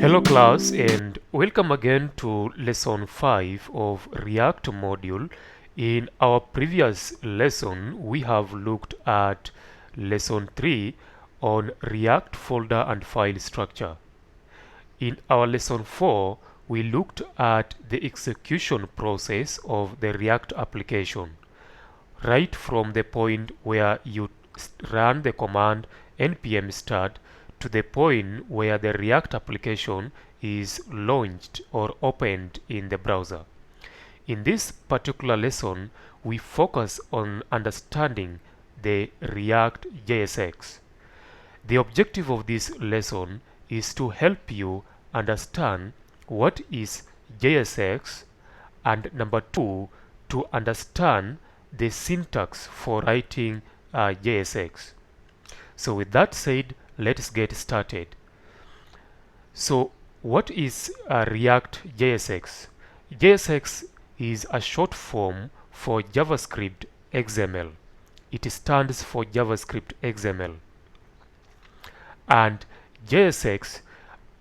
Hello class, and welcome again to lesson 5 of React module. In our previous lesson we have looked at lesson 3 on React folder and file structure. In our lesson 4 we looked at the execution process of the React application, right from the point where you run the command npm start to the point where the React application is launched or opened in the browser. In this particular lesson, we focus on understanding the React JSX. The objective of this lesson is to help you understand what is JSX, and number 2, to understand the syntax for writing JSX. So with that said, let's get started. So what is React JSX? JSX is a short form for JavaScript XML. It stands for JavaScript XML. And JSX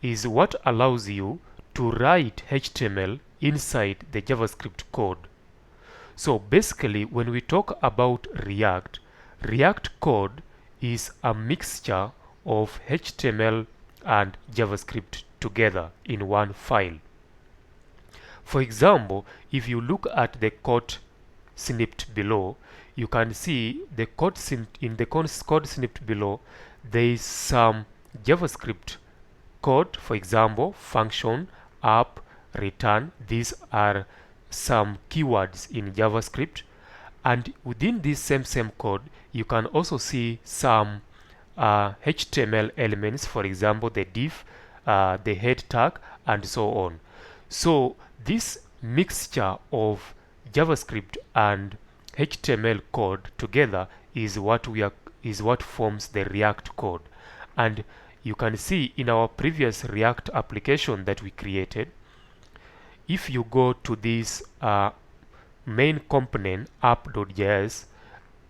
is what allows you to write HTML inside the JavaScript code. So basically, when we talk about React code is a mixture of HTML and JavaScript together in one file. For example, if you look at the code snippet below, you can see the code snippet below there is some JavaScript code. For example, function, app, return. These are some keywords in JavaScript, and within this same code you can also see some HTML elements, for example the div, the head tag, and so on. So this mixture of JavaScript and HTML code together is what forms the React code. And you can see in our previous React application that we created, if you go to this main component app.js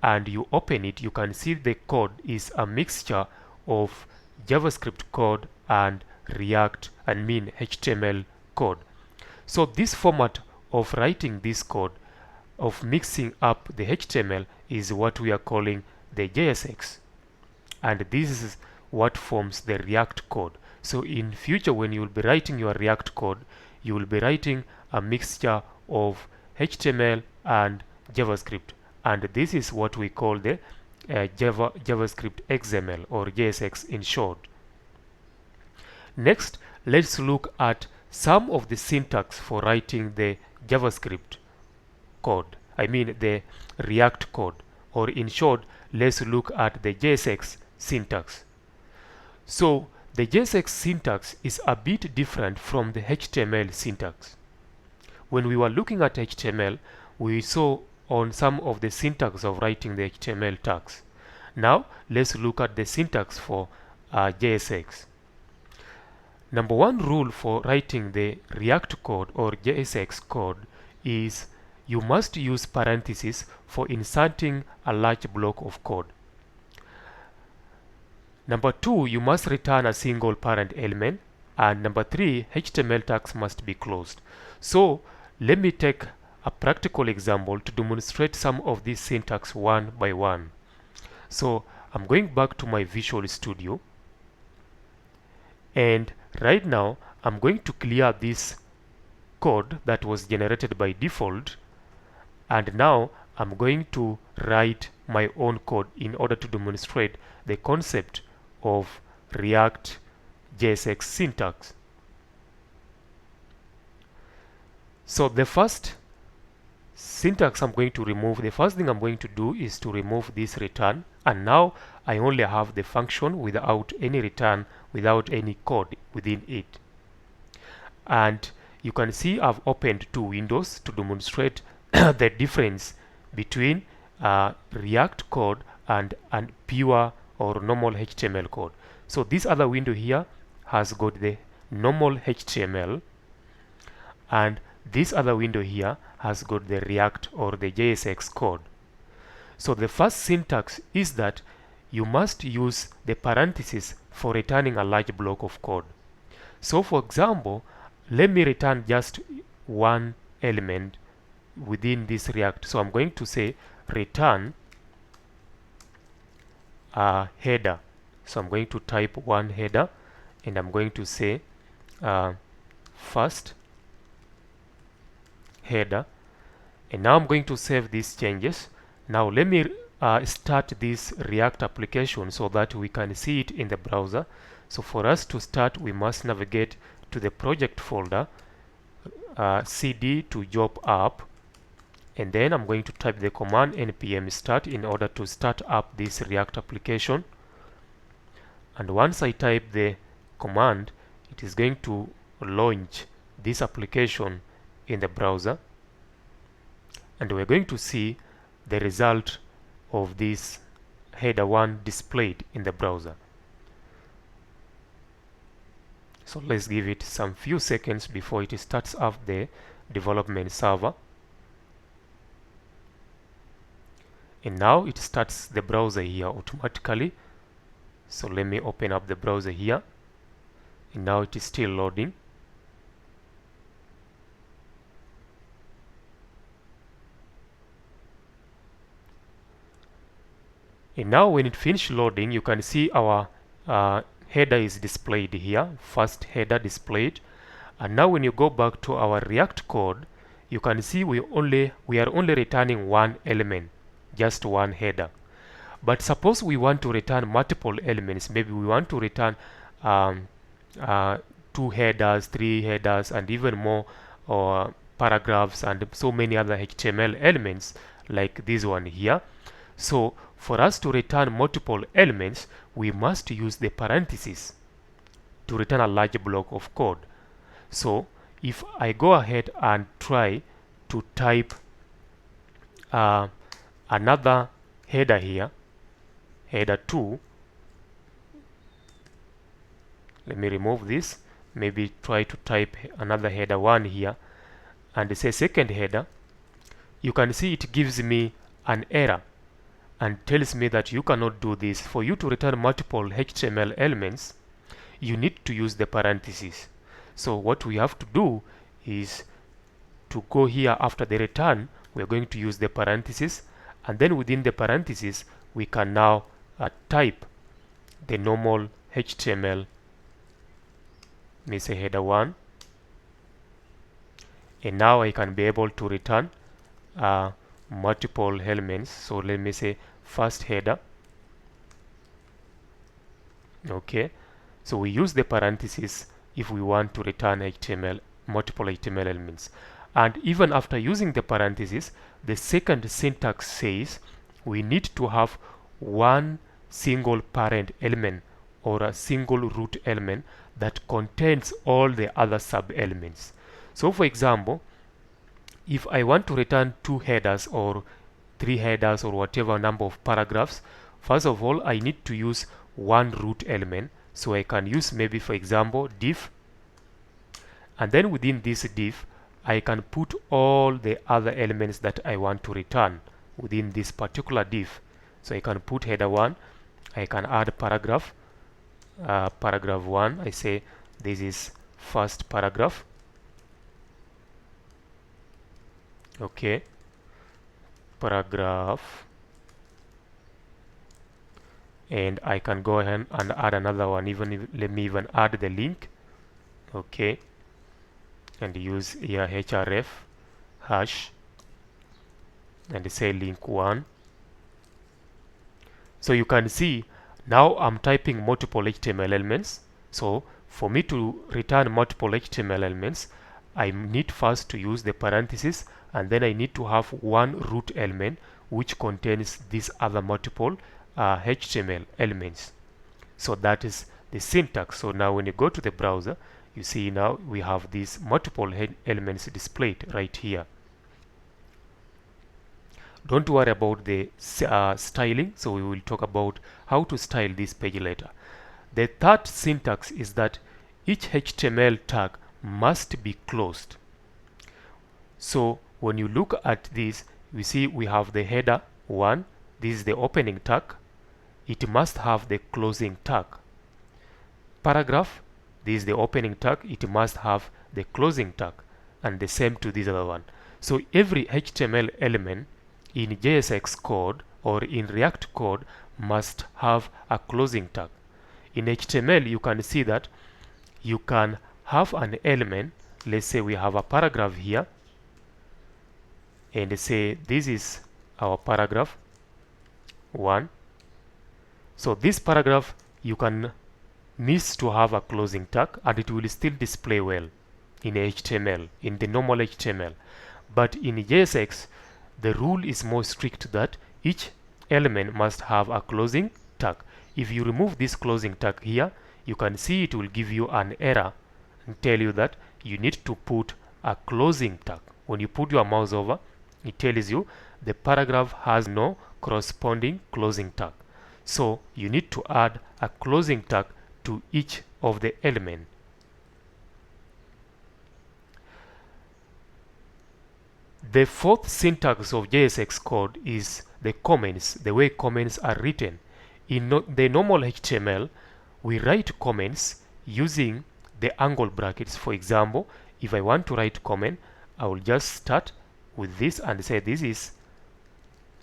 and you open it, you can see the code is a mixture of JavaScript code and React HTML code. So this format of writing this code, of mixing up the HTML, is what we are calling the JSX, and this is what forms the React code. So in future, when you will be writing your React code, you will be writing a mixture of HTML and JavaScript, and this is what we call the JavaScript XML, or JSX in short. Next, let's look at some of the syntax for writing the JavaScript code, the React code, or in short, let's look at the JSX syntax. So the JSX syntax is a bit different from the HTML syntax. When we were looking at HTML, we saw on some of the syntax of writing the HTML tags. Now let's look at the syntax for JSX. Number one rule for writing the React code or JSX code is you must use parentheses for inserting a large block of code. Number 2, you must return a single parent element, and number 3, HTML tags must be closed. So let me take a practical example to demonstrate some of these syntax one by one. So I'm going back to my Visual Studio, and right now I'm going to clear this code that was generated by default, and now I'm going to write my own code in order to demonstrate the concept of React JSX syntax. So the first syntax I'm going to remove, the first thing I'm going to do is to remove this return, and now I only have the function without any return, without any code within it. And you can see I've opened two windows to demonstrate the difference between React code and pure or normal HTML code. So this other window here has got the normal HTML, and this other window here has got the React or the JSX code. So the first syntax is that you must use the parentheses for returning a large block of code. So for example, let me return just one element within this React. So I'm going to say return a header. So I'm going to type one header, and I'm going to say first header, and now I'm going to save these changes. Now let me start this React application so that we can see it in the browser. So for us to start, we must navigate to the project folder, cd to job app, and then I'm going to type the command npm start in order to start up this React application. And once I type the command, it is going to launch this application in the browser, and we're going to see the result of this header 1 displayed in the browser. So let's give it some few seconds before it starts up the development server. And now it starts the browser here automatically. So let me open up the browser here, and now it is still loading. And now when it finishes loading, you can see our header is displayed here, first header displayed. And now when you go back to our React code, you can see we are only returning one element, just one header. But suppose we want to return multiple elements. Maybe we want to return 2 headers, 3 headers, and even more, or paragraphs and so many other HTML elements like this one here. So for us to return multiple elements, we must use the parentheses to return a large block of code. So if I go ahead and try to type another header here, header 2, let me remove this, maybe try to type another header 1 here, and say second header, you can see it gives me an error and tells me that you cannot do this. For you to return multiple HTML elements, you need to use the parentheses. So what we have to do is to go here after the return, we're going to use the parentheses, and then within the parentheses we can now type the normal HTML. Let me say header 1, and now I can be able to return multiple elements. So let me say first header. Okay, so we use the parentheses if we want to return multiple HTML elements. And even after using the parentheses, the second syntax says we need to have one single parent element or a single root element that contains all the other sub elements. So for example, if I want to return 2 headers or 3 headers or whatever number of paragraphs, first of all I need to use one root element. So I can use, maybe for example, div, and then within this div I can put all the other elements that I want to return within this particular div. So I can put header 1, I can add paragraph, paragraph 1, I say this is first paragraph. Okay, paragraph, and I can go ahead and add another one. Let me even add the link. Okay, and use here href hash and say link 1. So you can see now I'm typing multiple HTML elements. So for me to return multiple HTML elements, I need first to use the parentheses, and then I need to have one root element which contains these other multiple HTML elements. So that is the syntax. So now when you go to the browser, you see now we have these multiple elements displayed right here. Don't worry about the styling. So we will talk about how to style this page later. The third syntax is that each HTML tag must be closed. So when you look at this, we see we have the header 1. This is the opening tag. It must have the closing tag. Paragraph, this is the opening tag, it must have the closing tag, and the same to this other one. So every HTML element in JSX code or in React code must have a closing tag. In HTML, you can see that you can have an element. Let's say we have a paragraph here, and say this is our paragraph 1. So this paragraph needs to have a closing tag, and it will still display well in HTML, in the normal HTML. But in JSX, the rule is more strict that each element must have a closing tag. If you remove this closing tag here, you can see it will give you an error and tell you that you need to put a closing tag. When you put your mouse over, it tells you the paragraph has no corresponding closing tag. So you need to add a closing tag to each of the elements. The fourth syntax of JSX code is the comments, the way comments are written. In the normal HTML, we write comments using the angle brackets. For example, if I want to write comment, I will just start with this and say this is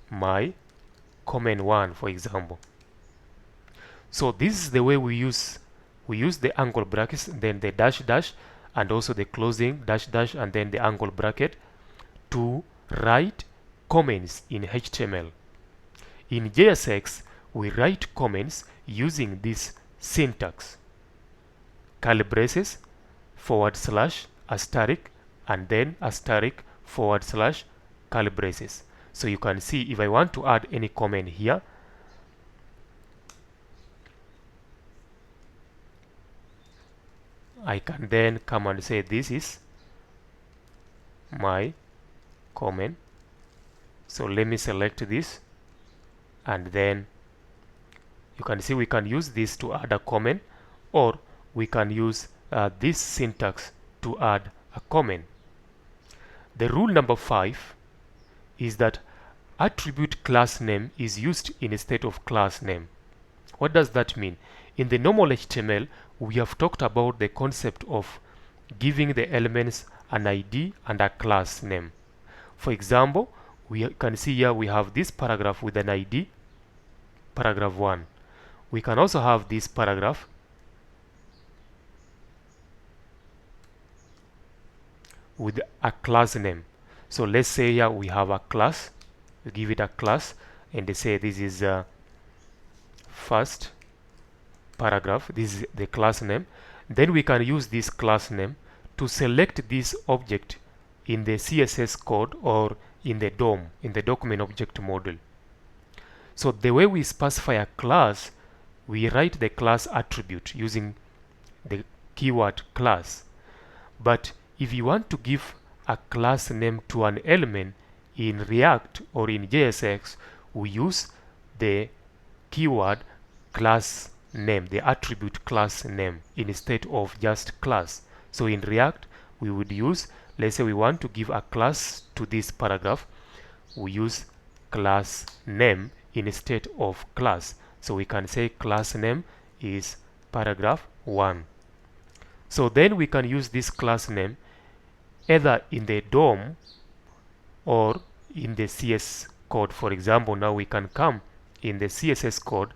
my comment 1, for example. So this is the way we use the angle brackets, then the dash dash, and also the closing dash dash, and then the angle bracket to write comments in HTML. In JSX, we write comments using this syntax: curly braces, / asterisk, and then asterisk / curly braces. So you can see if I want to add any comment here, I can then come and say this is my comment. So let me select this, and then you can see we can use this to add a comment, or we can use this syntax to add a comment. The rule number 5 is that attribute class name is used instead of class name. What does that mean? In the normal HTML, we have talked about the concept of giving the elements an ID and a class name. For example, we can see here we have this paragraph with an ID, paragraph 1. We can also have this paragraph with a class name. So let's say here we have a class, we give it a class, and they say this is first paragraph, this is the class name. Then we can use this class name to select this object in the CSS code or in the DOM, in the document object model. So the way we specify a class, we write the class attribute using the keyword class. But if you want to give a class name to an element in React or in JSX, we use the keyword class name, the attribute class name, instead of just class. So in React, we would use, let's say we want to give a class to this paragraph, we use class name instead of class. So we can say class name is paragraph 1. So then we can use this class name either in the DOM or in the CS code. For example, now we can come in the CSS code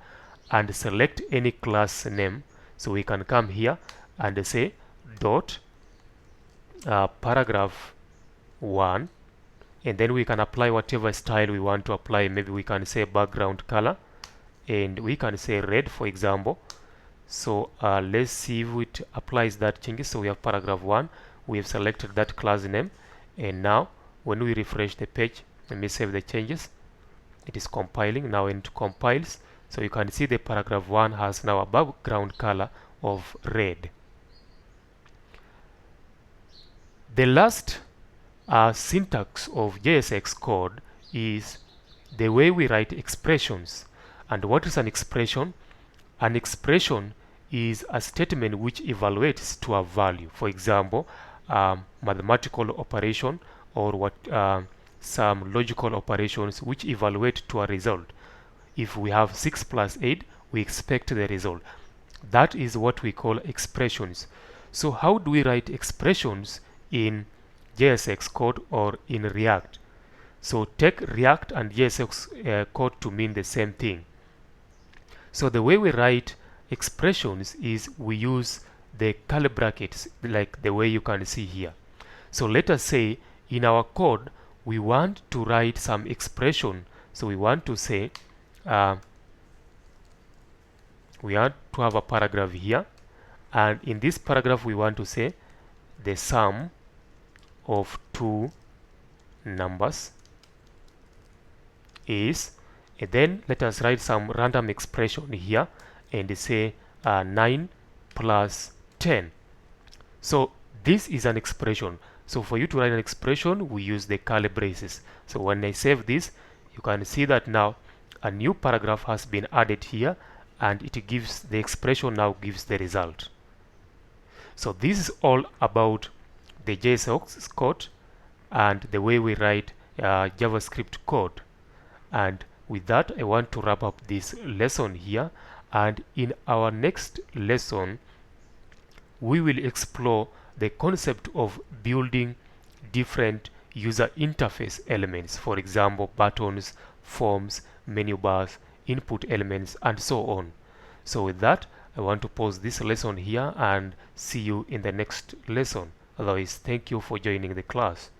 and select any class name. So we can come here and say dot paragraph 1, and then we can apply whatever style we want to apply. Maybe we can say background color, and we can say red, for example. So let's see if it applies that changes. So we have paragraph 1, we have selected that class name, and now when we refresh the page, let me save the changes. It is compiling now, and it compiles. So you can see the paragraph 1 has now a background color of red. The last syntax of JSX code is the way we write expressions. And what is an expression? An expression is a statement which evaluates to a value. For example, mathematical operation, or some logical operations which evaluate to a result. If we have 6 plus 8, we expect the result. That is what we call expressions. So how do we write expressions in JSX code or in React? So take React and JSX code to mean the same thing. So the way we write expressions is we use the curly brackets, like the way you can see here. So let us say in our code we want to write some expression. So we want to say we want to have a paragraph here, and in this paragraph we want to say the sum of two numbers is, and then let us write some random expression here and say 9 plus 10. So this is an expression. So for you to write an expression, we use the curly braces. So when I save this, you can see that now a new paragraph has been added here, and it gives the expression now gives the result. So this is all about the JSX code and the way we write JavaScript code. And with that, I want to wrap up this lesson here, and in our next lesson we will explore the concept of building different user interface elements, for example buttons, forms, menu bars, input elements, and so on. So with that, I want to pause this lesson here and see you in the next lesson. Otherwise, thank you for joining the class.